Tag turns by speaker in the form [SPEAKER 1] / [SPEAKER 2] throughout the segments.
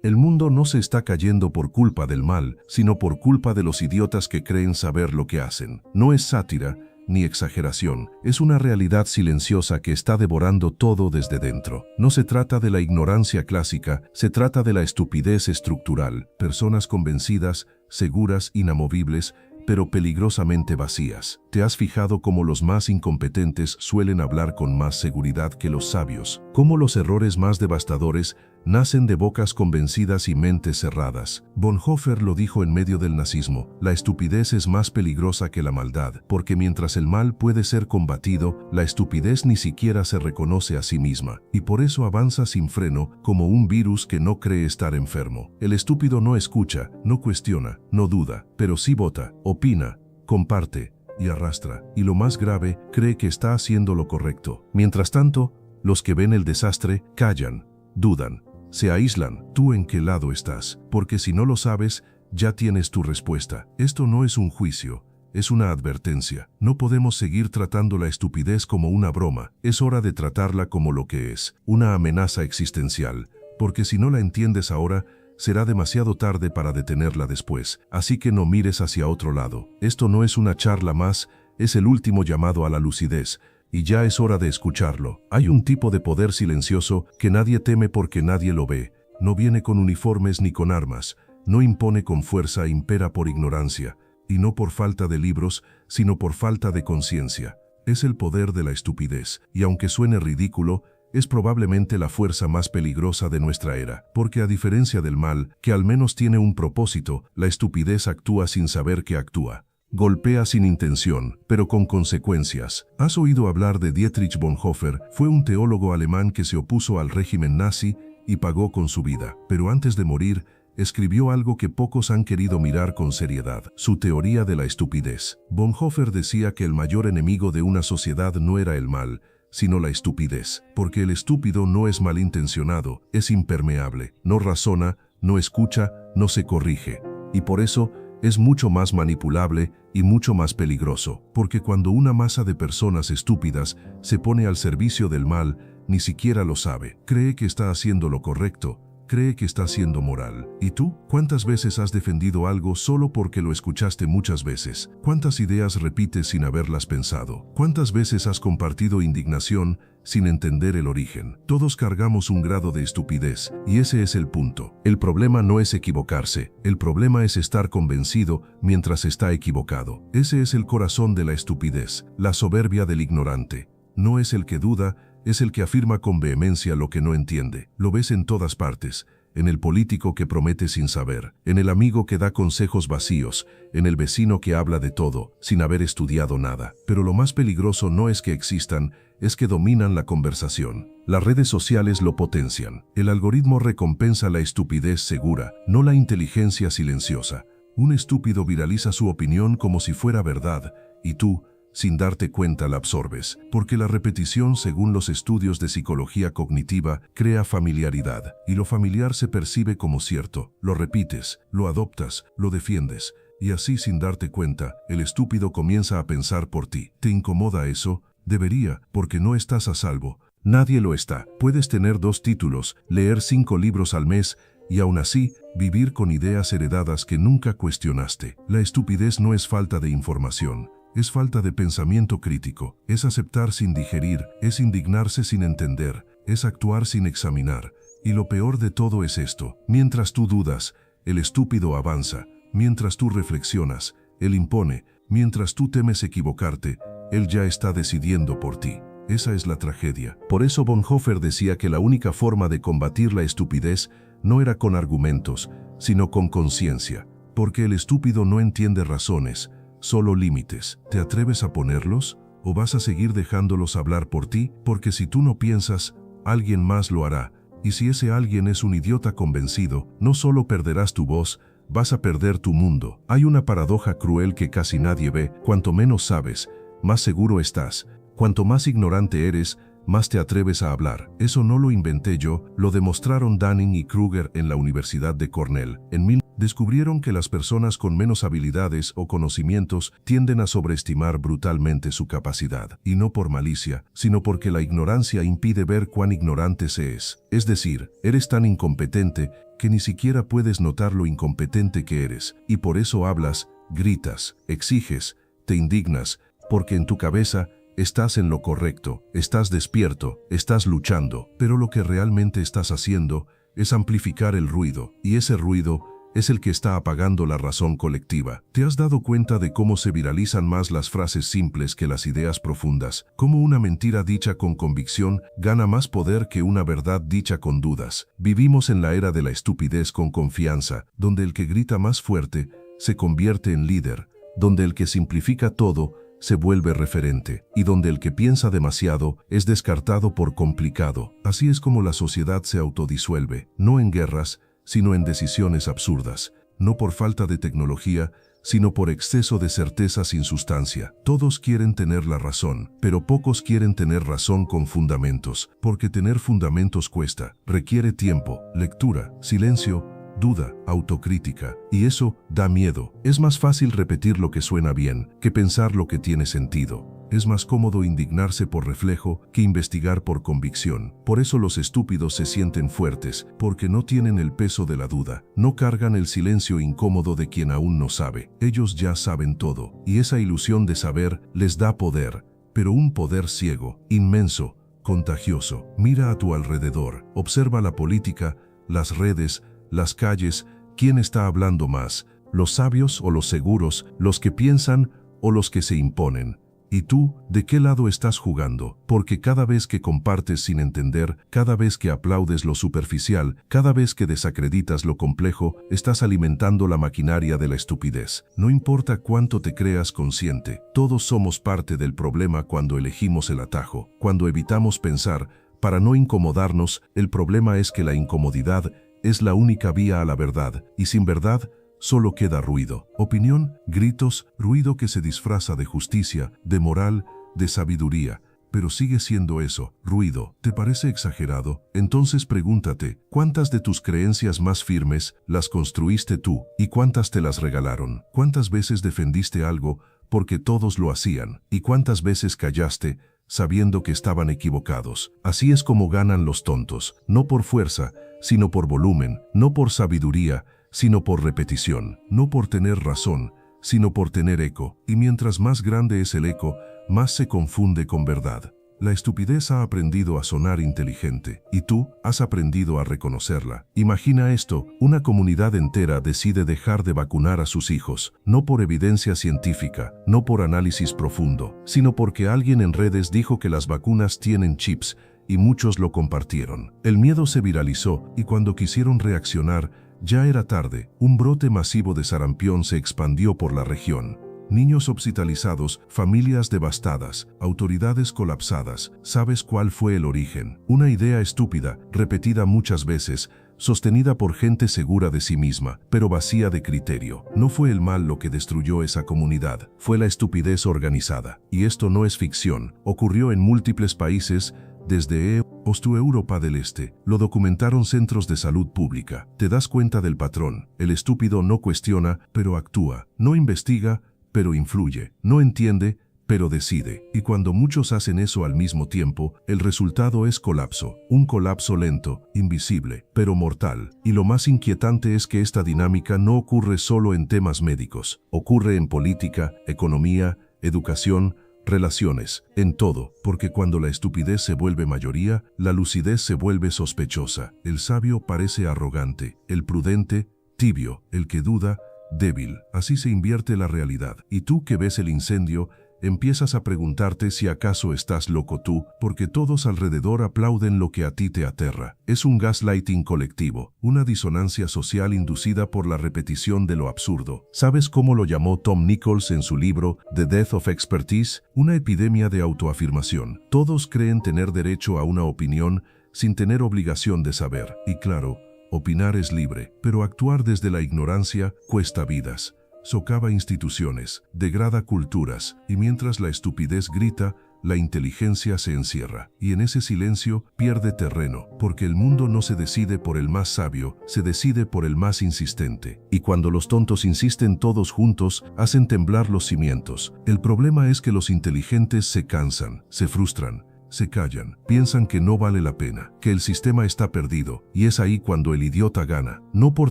[SPEAKER 1] El mundo no se está cayendo por culpa del mal, sino por culpa de los idiotas que creen saber lo que hacen. No es sátira ni exageración, es una realidad silenciosa que está devorando todo desde dentro. No se trata de la ignorancia clásica, se trata de la estupidez estructural. Personas convencidas, seguras, inamovibles, pero peligrosamente vacías. ¿Te has fijado cómo los más incompetentes suelen hablar con más seguridad que los sabios? Cómo los errores más devastadores nacen de bocas convencidas y mentes cerradas. Bonhoeffer lo dijo en medio del nazismo: la estupidez es más peligrosa que la maldad, porque mientras el mal puede ser combatido, la estupidez ni siquiera se reconoce a sí misma, y por eso avanza sin freno, como un virus que no cree estar enfermo. El estúpido no escucha, no cuestiona, no duda, pero sí vota, opina, comparte y arrastra, y lo más grave, cree que está haciendo lo correcto. Mientras tanto, los que ven el desastre callan, dudan, se aíslan. ¿Tú en qué lado estás? Porque si no lo sabes, ya tienes tu respuesta. Esto no es un juicio, es una advertencia. No podemos seguir tratando la estupidez como una broma. Es hora de tratarla como lo que es, una amenaza existencial, porque si no la entiendes ahora, será demasiado tarde para detenerla después. Así que no mires hacia otro lado. Esto no es una charla más, es el último llamado a la lucidez. Y ya es hora de escucharlo. Hay un tipo de poder silencioso que nadie teme porque nadie lo ve. No viene con uniformes ni con armas. No impone con fuerza, impera por ignorancia. Y no por falta de libros, sino por falta de conciencia. Es el poder de la estupidez. Y aunque suene ridículo, es probablemente la fuerza más peligrosa de nuestra era. Porque a diferencia del mal, que al menos tiene un propósito, la estupidez actúa sin saber que actúa. Golpea sin intención, pero con consecuencias. ¿Has oído hablar de Dietrich Bonhoeffer? Fue un teólogo alemán que se opuso al régimen nazi y pagó con su vida. Pero antes de morir, escribió algo que pocos han querido mirar con seriedad: su teoría de la estupidez. Bonhoeffer decía que el mayor enemigo de una sociedad no era el mal, sino la estupidez. Porque el estúpido no es malintencionado, es impermeable, no razona, no escucha, no se corrige. Y por eso, es mucho más manipulable y mucho más peligroso, porque cuando una masa de personas estúpidas se pone al servicio del mal, ni siquiera lo sabe. Cree que está haciendo lo correcto, cree que está siendo moral. ¿Y tú? ¿Cuántas veces has defendido algo solo porque lo escuchaste muchas veces? ¿Cuántas ideas repites sin haberlas pensado? ¿Cuántas veces has compartido indignación sin entender el origen? Todos cargamos un grado de estupidez, y ese es el punto. El problema no es equivocarse, el problema es estar convencido mientras está equivocado. Ese es el corazón de la estupidez, la soberbia del ignorante. No es el que duda, es el que afirma con vehemencia lo que no entiende. Lo ves en todas partes, en el político que promete sin saber, en el amigo que da consejos vacíos, en el vecino que habla de todo, sin haber estudiado nada. Pero lo más peligroso no es que existan, es que dominan la conversación. Las redes sociales lo potencian. El algoritmo recompensa la estupidez segura, no la inteligencia silenciosa. Un estúpido viraliza su opinión como si fuera verdad, y tú, sin darte cuenta, la absorbes, porque la repetición, según los estudios de psicología cognitiva, crea familiaridad, y lo familiar se percibe como cierto. Lo repites, lo adoptas, lo defiendes, y así, sin darte cuenta, el estúpido comienza a pensar por ti. ¿Te incomoda eso? Debería, porque no estás a salvo. Nadie lo está. Puedes tener 2 títulos, leer 5 libros al mes, y aún así, vivir con ideas heredadas que nunca cuestionaste. La estupidez no es falta de información. Es falta de pensamiento crítico, es aceptar sin digerir, es indignarse sin entender, es actuar sin examinar. Y lo peor de todo es esto: mientras tú dudas, el estúpido avanza; mientras tú reflexionas, él impone; mientras tú temes equivocarte, él ya está decidiendo por ti. Esa es la tragedia. Por eso Bonhoeffer decía que la única forma de combatir la estupidez no era con argumentos, sino con conciencia. Porque el estúpido no entiende razones, solo límites. ¿Te atreves a ponerlos? ¿O vas a seguir dejándolos hablar por ti? Porque si tú no piensas, alguien más lo hará. Y si ese alguien es un idiota convencido, no solo perderás tu voz, vas a perder tu mundo. Hay una paradoja cruel que casi nadie ve: cuanto menos sabes, más seguro estás. Cuanto más ignorante eres, más te atreves a hablar. Eso no lo inventé yo, lo demostraron Dunning y Kruger en la Universidad de Cornell en Descubrieron que las personas con menos habilidades o conocimientos tienden a sobreestimar brutalmente su capacidad, y no por malicia, sino porque la ignorancia impide ver cuán ignorante se es. Es decir, eres tan incompetente que ni siquiera puedes notar lo incompetente que eres, y por eso hablas, gritas, exiges, te indignas, porque en tu cabeza estás en lo correcto, estás despierto, estás luchando, pero lo que realmente estás haciendo es amplificar el ruido, y ese ruido es el que está apagando la razón colectiva. ¿Te has dado cuenta de cómo se viralizan más las frases simples que las ideas profundas? Cómo una mentira dicha con convicción gana más poder que una verdad dicha con dudas. Vivimos en la era de la estupidez con confianza, donde el que grita más fuerte se convierte en líder, donde el que simplifica todo se vuelve referente, y donde el que piensa demasiado es descartado por complicado. Así es como la sociedad se autodisuelve, no en guerras, sino en decisiones absurdas, no por falta de tecnología, sino por exceso de certeza sin sustancia. Todos quieren tener la razón, pero pocos quieren tener razón con fundamentos, porque tener fundamentos cuesta, requiere tiempo, lectura, silencio, duda, autocrítica, y eso da miedo. Es más fácil repetir lo que suena bien que pensar lo que tiene sentido. Es más cómodo indignarse por reflejo que investigar por convicción. Por eso los estúpidos se sienten fuertes, porque no tienen el peso de la duda, no cargan el silencio incómodo de quien aún no sabe. Ellos ya saben todo, y esa ilusión de saber les da poder, pero un poder ciego, inmenso, contagioso. Mira a tu alrededor, observa la política, las redes, las calles. ¿Quién está hablando más? ¿Los sabios o los seguros? ¿Los que piensan o los que se imponen? ¿Y tú, de qué lado estás jugando? Porque cada vez que compartes sin entender, cada vez que aplaudes lo superficial, cada vez que desacreditas lo complejo, estás alimentando la maquinaria de la estupidez. No importa cuánto te creas consciente, todos somos parte del problema cuando elegimos el atajo, cuando evitamos pensar, para no incomodarnos. El problema es que la incomodidad es la única vía a la verdad, y sin verdad, solo queda ruido, opinión, gritos, ruido que se disfraza de justicia, de moral, de sabiduría, pero sigue siendo eso, ruido. ¿Te parece exagerado? Entonces pregúntate, ¿cuántas de tus creencias más firmes las construiste tú y cuántas te las regalaron? ¿Cuántas veces defendiste algo porque todos lo hacían? ¿Y cuántas veces callaste sabiendo que estaban equivocados? Así es como ganan los tontos, no por fuerza, sino por volumen, no por sabiduría, sino por repetición, no por tener razón, sino por tener eco, y mientras más grande es el eco, más se confunde con verdad. La estupidez ha aprendido a sonar inteligente, y tú has aprendido a reconocerla. Imagina esto, una comunidad entera decide dejar de vacunar a sus hijos, no por evidencia científica, no por análisis profundo, sino porque alguien en redes dijo que las vacunas tienen chips, y muchos lo compartieron. El miedo se viralizó, y cuando quisieron reaccionar, ya era tarde. Un brote masivo de sarampión se expandió por la región. Niños hospitalizados, familias devastadas, autoridades colapsadas. ¿Sabes cuál fue el origen? Una idea estúpida, repetida muchas veces, sostenida por gente segura de sí misma, pero vacía de criterio. No fue el mal lo que destruyó esa comunidad, fue la estupidez organizada. Y esto no es ficción, ocurrió en múltiples países, desde Europa del Este. Lo documentaron centros de salud pública. Te das cuenta del patrón. El estúpido no cuestiona, pero actúa. No investiga, pero influye. No entiende, pero decide. Y cuando muchos hacen eso al mismo tiempo, el resultado es colapso. Un colapso lento, invisible, pero mortal. Y lo más inquietante es que esta dinámica no ocurre solo en temas médicos. Ocurre en política, economía, educación, relaciones, en todo, porque cuando la estupidez se vuelve mayoría, la lucidez se vuelve sospechosa. El sabio parece arrogante, el prudente, tibio, el que duda, débil. Así se invierte la realidad. Y tú que ves el incendio, empiezas a preguntarte si acaso estás loco tú, porque todos alrededor aplauden lo que a ti te aterra. Es un gaslighting colectivo, una disonancia social inducida por la repetición de lo absurdo. ¿Sabes cómo lo llamó Tom Nichols en su libro The Death of Expertise? Una epidemia de autoafirmación. Todos creen tener derecho a una opinión sin tener obligación de saber. Y claro, opinar es libre, pero actuar desde la ignorancia cuesta vidas. Socava instituciones, degrada culturas, y mientras la estupidez grita, la inteligencia se encierra, y en ese silencio pierde terreno, porque el mundo no se decide por el más sabio, se decide por el más insistente. Y cuando los tontos insisten todos juntos, hacen temblar los cimientos. El problema es que los inteligentes se cansan, se frustran, se callan, piensan que no vale la pena, que el sistema está perdido, y es ahí cuando el idiota gana, no por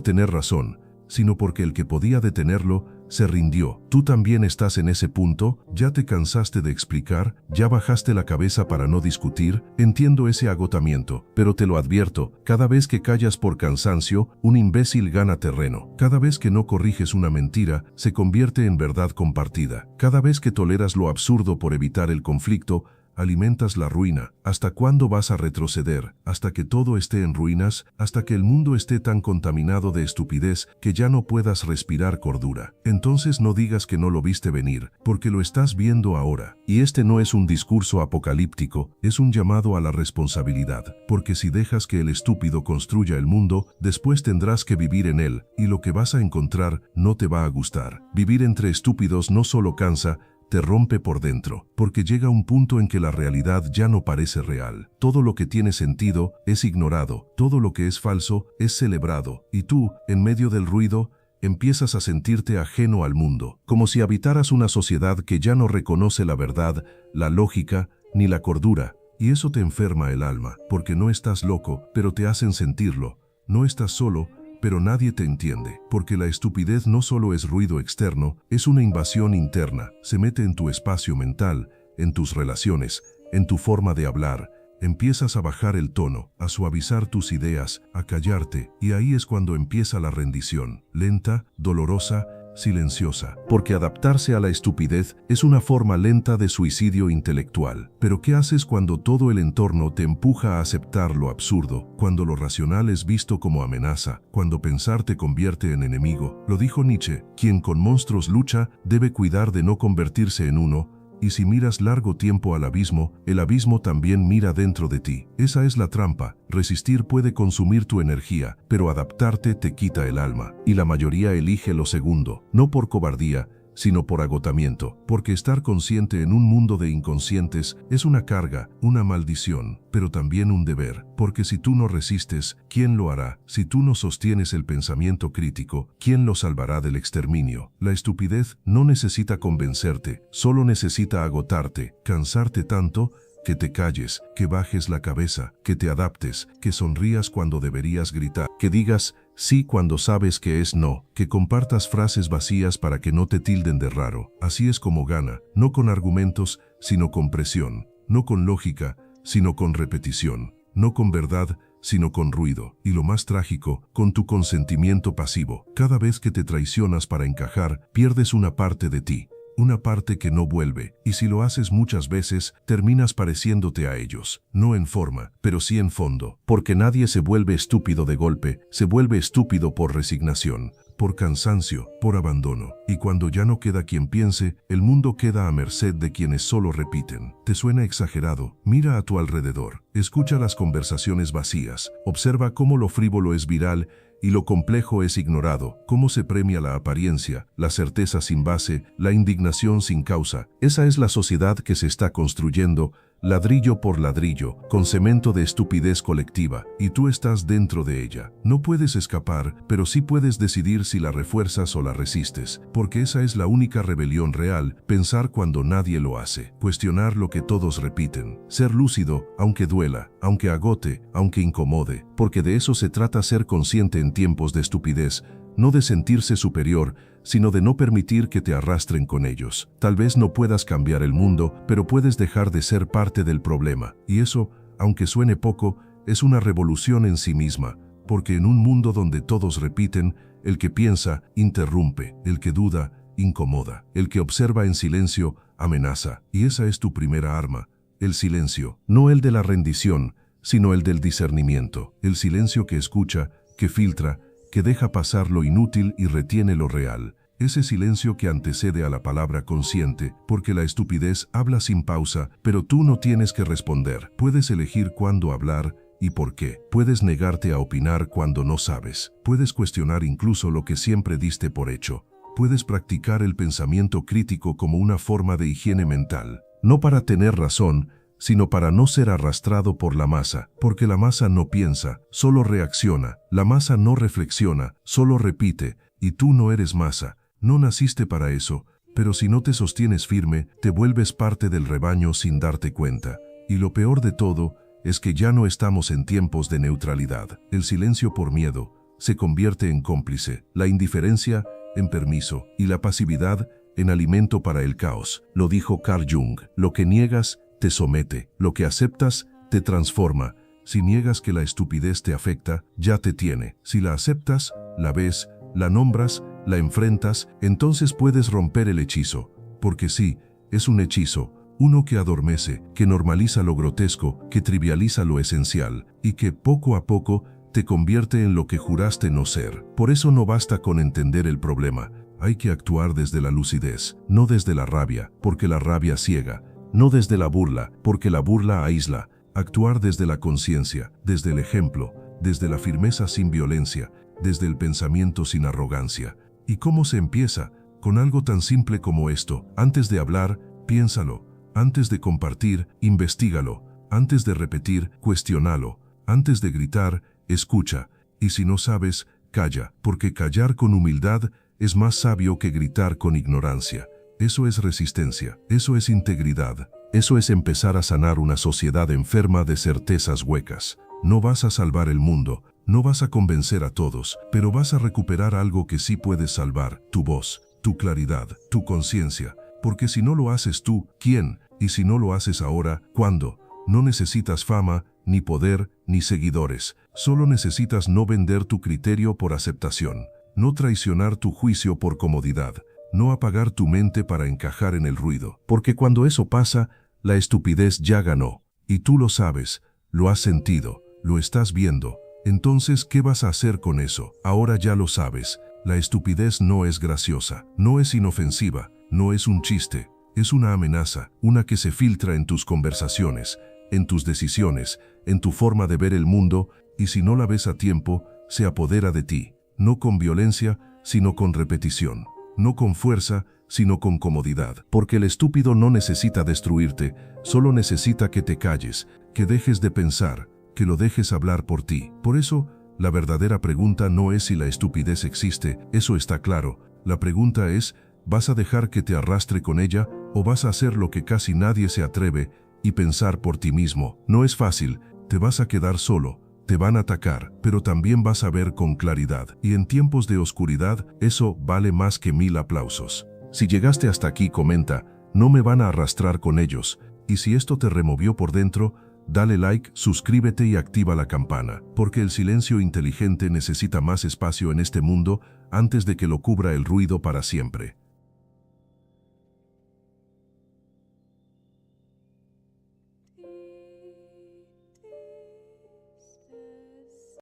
[SPEAKER 1] tener razón, sino porque el que podía detenerlo se rindió. Tú también estás en ese punto, ya te cansaste de explicar, ya bajaste la cabeza para no discutir. Entiendo ese agotamiento, pero te lo advierto, cada vez que callas por cansancio, un imbécil gana terreno. Cada vez que no corriges una mentira, se convierte en verdad compartida. Cada vez que toleras lo absurdo por evitar el conflicto, alimentas la ruina. ¿Hasta cuándo vas a retroceder? ¿Hasta que todo esté en ruinas? ¿Hasta que el mundo esté tan contaminado de estupidez que ya no puedas respirar cordura? Entonces no digas que no lo viste venir, porque lo estás viendo ahora. Y este no es un discurso apocalíptico, es un llamado a la responsabilidad, porque si dejas que el estúpido construya el mundo, después tendrás que vivir en él, y lo que vas a encontrar no te va a gustar. Vivir entre estúpidos no solo cansa, te rompe por dentro, porque llega un punto en que la realidad ya no parece real. Todo lo que tiene sentido es ignorado, todo lo que es falso es celebrado, y tú, en medio del ruido, empiezas a sentirte ajeno al mundo, como si habitaras una sociedad que ya no reconoce la verdad, la lógica, ni la cordura, y eso te enferma el alma, porque no estás loco, pero te hacen sentirlo. No estás solo, pero nadie te entiende, porque la estupidez no solo es ruido externo, es una invasión interna, se mete en tu espacio mental, en tus relaciones, en tu forma de hablar. Empiezas a bajar el tono, a suavizar tus ideas, a callarte, y ahí es cuando empieza la rendición, lenta, dolorosa, silenciosa, porque adaptarse a la estupidez es una forma lenta de suicidio intelectual. Pero ¿qué haces cuando todo el entorno te empuja a aceptar lo absurdo, cuando lo racional es visto como amenaza, cuando pensar te convierte en enemigo? Lo dijo Nietzsche, quien con monstruos lucha debe cuidar de no convertirse en uno, y si miras largo tiempo al abismo, el abismo también mira dentro de ti. Esa es la trampa. Resistir puede consumir tu energía, pero adaptarte te quita el alma. Y la mayoría elige lo segundo, no por cobardía, sino por agotamiento, porque estar consciente en un mundo de inconscientes es una carga, una maldición, pero también un deber, porque si tú no resistes, ¿quién lo hará? Si tú no sostienes el pensamiento crítico, ¿quién lo salvará del exterminio? La estupidez no necesita convencerte, solo necesita agotarte, cansarte tanto que te calles, que bajes la cabeza, que te adaptes, que sonrías cuando deberías gritar, que digas sí cuando sabes que es no, que compartas frases vacías para que no te tilden de raro. Así es como gana, no con argumentos, sino con presión, no con lógica, sino con repetición, no con verdad, sino con ruido, y lo más trágico, con tu consentimiento pasivo. Cada vez que te traicionas para encajar, pierdes una parte de ti. Una parte que no vuelve, y si lo haces muchas veces, terminas pareciéndote a ellos, no en forma, pero sí en fondo, porque nadie se vuelve estúpido de golpe, se vuelve estúpido por resignación, por cansancio, por abandono, y cuando ya no queda quien piense, el mundo queda a merced de quienes solo repiten. ¿Te suena exagerado? Mira a tu alrededor, escucha las conversaciones vacías, observa cómo lo frívolo es viral, y lo complejo es ignorado, cómo se premia la apariencia, la certeza sin base, la indignación sin causa. Esa es la sociedad que se está construyendo, ladrillo por ladrillo, con cemento de estupidez colectiva, y tú estás dentro de ella. No puedes escapar, pero sí puedes decidir si la refuerzas o la resistes, porque esa es la única rebelión real, pensar cuando nadie lo hace, cuestionar lo que todos repiten, ser lúcido, aunque duela, aunque agote, aunque incomode, porque de eso se trata ser consciente en tiempos de estupidez, no de sentirse superior, sino de no permitir que te arrastren con ellos. Tal vez no puedas cambiar el mundo, pero puedes dejar de ser parte del problema. Y eso, aunque suene poco, es una revolución en sí misma, porque en un mundo donde todos repiten, el que piensa, interrumpe, el que duda, incomoda, el que observa en silencio, amenaza. Y esa es tu primera arma, el silencio, no el de la rendición, sino el del discernimiento, el silencio que escucha, que filtra, que deja pasar lo inútil y retiene lo real. Ese silencio que antecede a la palabra consciente, porque la estupidez habla sin pausa, pero tú no tienes que responder. Puedes elegir cuándo hablar y por qué. Puedes negarte a opinar cuando no sabes. Puedes cuestionar incluso lo que siempre diste por hecho. Puedes practicar el pensamiento crítico como una forma de higiene mental. no para tener razón, sino para no ser arrastrado por la masa, porque la masa no piensa, solo reacciona, la masa no reflexiona, solo repite, y tú no eres masa, no naciste para eso, pero si no te sostienes firme, te vuelves parte del rebaño sin darte cuenta. Y lo peor de todo es que ya no estamos en tiempos de neutralidad. El silencio por miedo se convierte en cómplice, la indiferencia en permiso y la pasividad en alimento para el caos. Lo dijo Carl Jung, lo que niegas te somete, lo que aceptas te transforma. Si niegas que la estupidez te afecta, ya te tiene. Si la aceptas, la ves, la nombras, la enfrentas, entonces puedes romper el hechizo. Porque sí, es un hechizo, uno que adormece, que normaliza lo grotesco, que trivializa lo esencial, y que poco a poco te convierte en lo que juraste no ser. Por eso no basta con entender el problema, hay que actuar desde la lucidez, no desde la rabia, porque la rabia ciega, no desde la burla, porque la burla aísla, actuar desde la conciencia, desde el ejemplo, desde la firmeza sin violencia, desde el pensamiento sin arrogancia. ¿Y cómo se empieza? Con algo tan simple como esto. Antes de hablar, piénsalo. Antes de compartir, investígalo. Antes de repetir, cuestiónalo. Antes de gritar, escucha. Y si no sabes, calla, porque callar con humildad es más sabio que gritar con ignorancia. Eso es resistencia, eso es integridad, eso es empezar a sanar una sociedad enferma de certezas huecas. No vas a salvar el mundo, no vas a convencer a todos, pero vas a recuperar algo que sí puedes salvar, tu voz, tu claridad, tu conciencia. Porque si no lo haces tú, ¿quién? Y si no lo haces ahora, ¿cuándo? No necesitas fama, ni poder, ni seguidores. Solo necesitas no vender tu criterio por aceptación, no traicionar tu juicio por comodidad, no apagar tu mente para encajar en el ruido. Porque cuando eso pasa, la estupidez ya ganó. Y tú lo sabes, lo has sentido, lo estás viendo. Entonces, ¿qué vas a hacer con eso? Ahora ya lo sabes. La estupidez no es graciosa, no es inofensiva, no es un chiste. Es una amenaza, una que se filtra en tus conversaciones, en tus decisiones, en tu forma de ver el mundo, y si no la ves a tiempo, se apodera de ti. No con violencia, sino con repetición. No con fuerza, sino con comodidad. Porque el estúpido no necesita destruirte, solo necesita que te calles, que dejes de pensar, que lo dejes hablar por ti. Por eso, la verdadera pregunta no es si la estupidez existe, eso está claro. La pregunta es, ¿vas a dejar que te arrastre con ella o vas a hacer lo que casi nadie se atreve y pensar por ti mismo? No es fácil, te vas a quedar solo. Te van a atacar, pero también vas a ver con claridad. Y en tiempos de oscuridad, eso vale más que 1000 aplausos. Si llegaste hasta aquí, comenta, no me van a arrastrar con ellos. Y si esto te removió por dentro, dale like, suscríbete y activa la campana. Porque el silencio inteligente necesita más espacio en este mundo antes de que lo cubra el ruido para siempre.